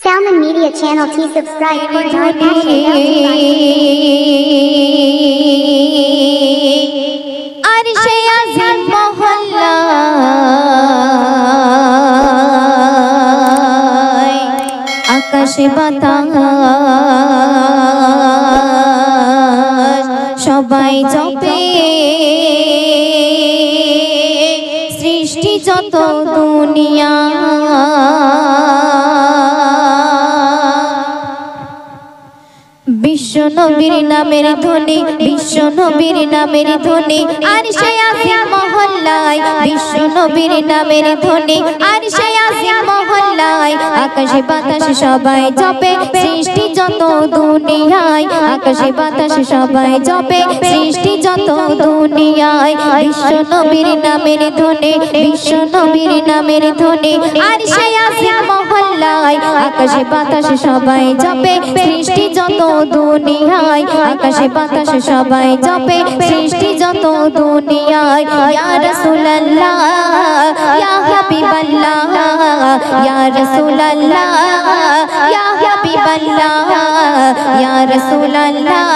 Salman Media Channel T subscribe for joy passion আরশে আজিম মহল্লা আকাশে বাতাস সবাই জপে সৃষ্টি যত দুনিয়া বিশ্ব নবীর নামের ধ্বনি বিশ্ব নবীর নামের ধ্বনি আরশে আজিম মহল্লায় বিশ্ব নবীর নামের ধ্বনি আরশে আজিম মহল্লায় আকাশে বাতাসে সবাই জপে সৃষ্টি যত দুনিয়ায় আকাশে বাতাসে সবাই জপে সৃষ্টি যত দুনিয়ায় বিশ্ব নবীর নামের ধ্বনি বিশ্ব নবীর নামের ধ্বনি আরশে আজিম মহল্লায় আকাশে বাতাসে সবাই জপে সৃষ্টি যত দুনিয়ায় আকাশে বাতাসে সবাই জপে সৃষ্টি যত দুনিয়ায় ইয়া রাসূলুল্লাহ ইয়া হাবিবাল্লাহ ইয়া রাসূলুল্লাহ ইয়া হাবিবাল্লাহ ইয়া রাসূলুল্লাহ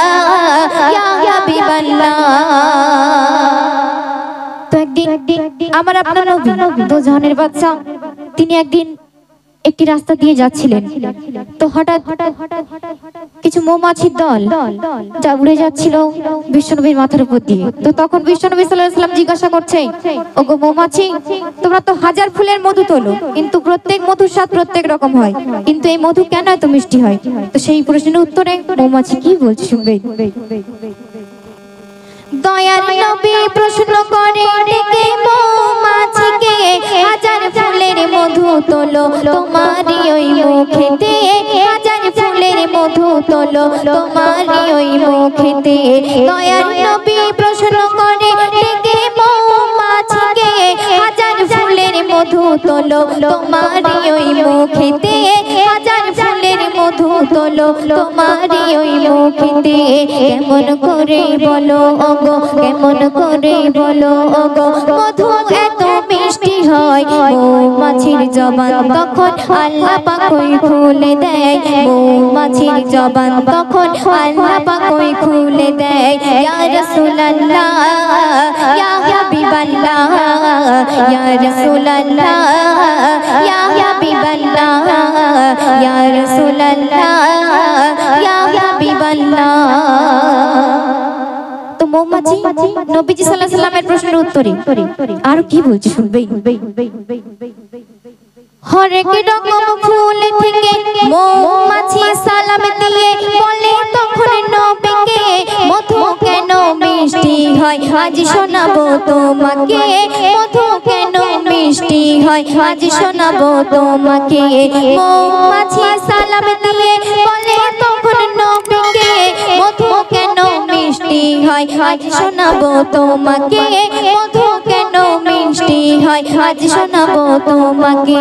ইয়া হাবিবাল্লাহ। তো একদিন আমার আপনার নবী দুজনের বাচ্চা তিনি একদিন একটি রাস্তা দিয়ে যাচ্ছিলেন। তো হঠাৎ কিছু মৌমাছির দল যা উড়ে যাচ্ছিল বিশ্বনবীর মাথার উপর দিয়ে। তো তখন বিশ্বনবী সাল্লাল্লাহু আলাইহি ওয়াসাল্লাম জিজ্ঞাসা করছে, ওগো মৌমাছি, তোমরা তো হাজার ফুলের মধু তোলো, কিন্তু প্রত্যেক মধুর স্বাদ প্রত্যেক রকম হয়, কিন্তু এই মধু কেন এত মিষ্টি হয়? তো সেই প্রশ্নের উত্তরে মৌমাছি কি বলছে শুনবেন। দয়ার নবী প্রশ্ন করে ডেকে মৌমাছিকে, হাজার ফুলের মধু তোলো তোমারই ওই মুখেতে, হাজার ফুলের মধু তোলো তোমারই ওই মুখেতে। দয়ার নবী প্রশ্ন করে ডেকে মৌমাছিকে, হাজার ফুলের মধু তোলো তোমারই ওই মুখেতে, হাজার ফুলের মধু তোলো তোমারই ওই মুখেতে। কেমন করে বলো ওগো, কেমন করে বলো ওগো, মধু এত মিষ্টি হয়? মৌমাছির জবান তখন আল্লাহ পাক খুলে দেয়, মৌমাছির জবান তখন আল্লাহ পাক খুলে দেয়। ইয়া রাসূলুল্লাহ ইয়া হাবিবাল্লাহ ইয়া রাসূলুল্লাহ ইয়া হাবিবাল্লাহ ইয়া রাসূলুল্লাহ ইয়া হাবিবাল্লাহ। তো মৌমাছি নবীজি সাল্লাল্লাহু আলাইহি ওয়াসাল্লামের প্রশ্নের উত্তরে আর কি বলছে শুনবেন। হরেক রকম ফুল থেকে মৌমাছি সালাম দিয়ে বলে তখন নবীকে, মধু কেন মিষ্টি হয় আজ শোনাবো তোমাকে, মধু কেন মিষ্টি হয় আজ শোনাবো তোমাকে। মৌমাছি সালাম দিয়ে বলে তখন নবীকে, মধু কেন মিষ্টি হয় আজ শোনাবো তোমাকে, মধু কেন মিষ্টি হয় আজ শোনাবো তোমাকে।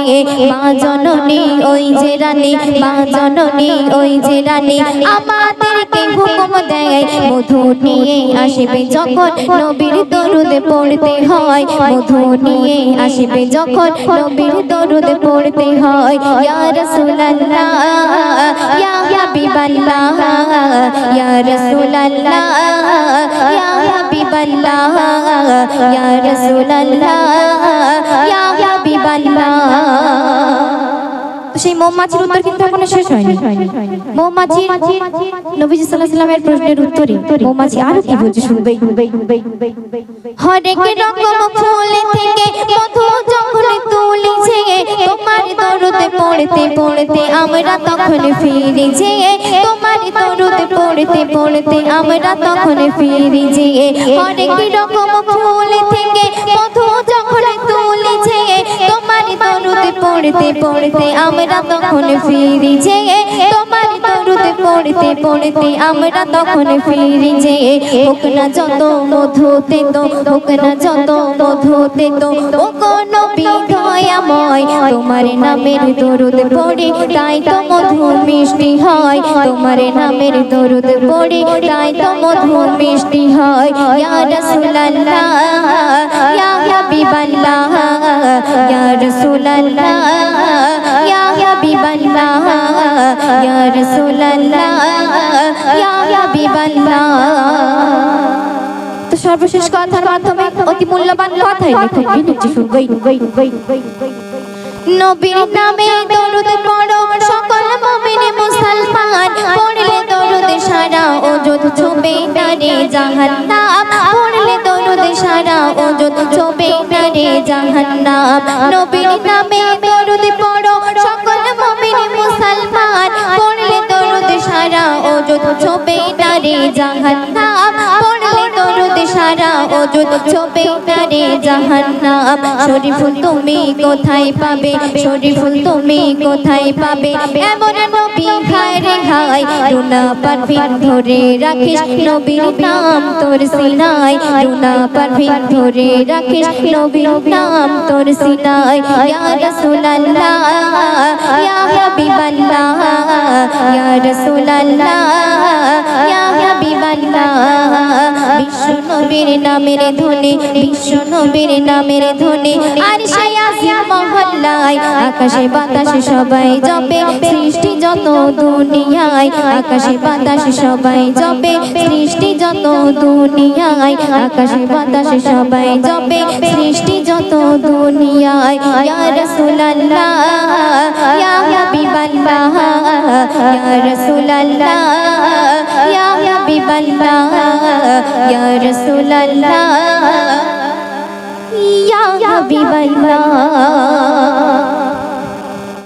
মা জননী ওই যে রানী, মা জননী ওই যে রানী আমাদেরকে হুকুম দেয়, মধু নিয়ে আসবে যখন নবীর দরুদ পড়তে হয়, মধু নিয়ে আসবে যখন নবীর দরুদ পড়তে হয়। ইয়া রাসূলুল্লাহ ইয়া হাবিবাল্লাহ ইয়া রাসূলুল্লাহ ইয়া হাবিবাল্লাহ ইয়া রাসূলুল্লাহ ইয়া হাবিবাল্লাহ। সেই মৌমাছির উত্তর কিন্তু এখনো শেষ হয়নি। মৌমাছি নবীজি সাল্লাল্লাহু আলাইহি ওয়াসাল্লামের প্রশ্নের উত্তরে মৌমাছি আরো কি বলছে শুনবেন। হরেক রকম ফুল থেকে মধু যখন তুলেছে, তোমার দরুদ পড়তে পড়তে আমরা তখন ফিরে যে, তোমার দরুদ পড়তে পড়তে আমরা তখন ফিরে যে। হরেক রকম ফুল থেকে মধু যখন তুলেছে, তোমার দরুদ পড়তে পড়তে আমরা তখন ফিরে যে, তোমার দরুদ পড়তে পড়তে আমরা তখন ফিরে যে। হোক না যত মধুতে তো, হোক না যত মধুতে তো, ও কোন নবী দয়াময় তোমার নামের দরুদ পড়ে তাই তো মধু মিষ্টি হয়, তোমার নামের দরুদ পড়ে তাই তো মধু মিষ্টি হয়। ইয়া রাসূলুল্লাহ ইয়া হাবিবাল্লাহ ইয়া রাসূলুল্লাহ ইয়া হাবিবাল্লাহ ইয়া রাসূলুল্লাহ ইয়া হাবিবাল্লাহ। তো সর্বশেষ কথার মাধ্যমে অতি মূল্যবান কথাই লেখক লিখেছে শুনবেই। নবীর নামে দরুদ পড়ো সকল মুমিন মুসলমান, পড়লে দরুদ সারা ওজুদ ছুবে না রে জাহান্নাম, পড়লে দরুদ সারা ওজুদ ছুবে না রে জাহান্নাম। নবীর নামে দরুদ পড়ো সকল মুমিন মুসলমান, পড়লে দরুদ সারা ওজুদ ছুবে না রে জাহান্নাম, পড়লে দরুদ সারা ওজুদ ছুবে না রে জাহান্নাম। শরীফুল তুমি কোথায় পাবে, শরীফুল তুমি কোথায় পাবে, এমন নবী হায় রে হায় রুনা পারভিন ধরে রাখিস নবীর নাম তোর সিনায়, রুনা পারভিন ধরে রাখিস নবীর নাম তোর সিনায়। ইয়া রাসূলুল্লাহ ইয়া হাবিবাল্লাহ ইয়া রাসূলুল্লাহ ইয়া হাবিবাল্লাহ। বিশ্ব নবীর নামের ধ্বনি, বিশ্ব নবীর নামের ধ্বনি আরশে আজিম মহল্লায়, আকাশে বাতাসে সবাই জপে সৃষ্টি যত দুনিয়ায়, আকাশে বাতাসে সবাই জপে সৃষ্টি যত দুনিয়ায়, আকাশে বাতাসে সবাই জপে সৃষ্টি যত দুনিয়ায়। ইয়া রাসূলুল্লাহ ইয়া হাবিবাল্লাহ ইয়া রাসূলুল্লাহ ইয়া হাবিবাল্লাহ ইয়া রাসূলুল্লাহ ইয়া হাবিবাল্লাহ।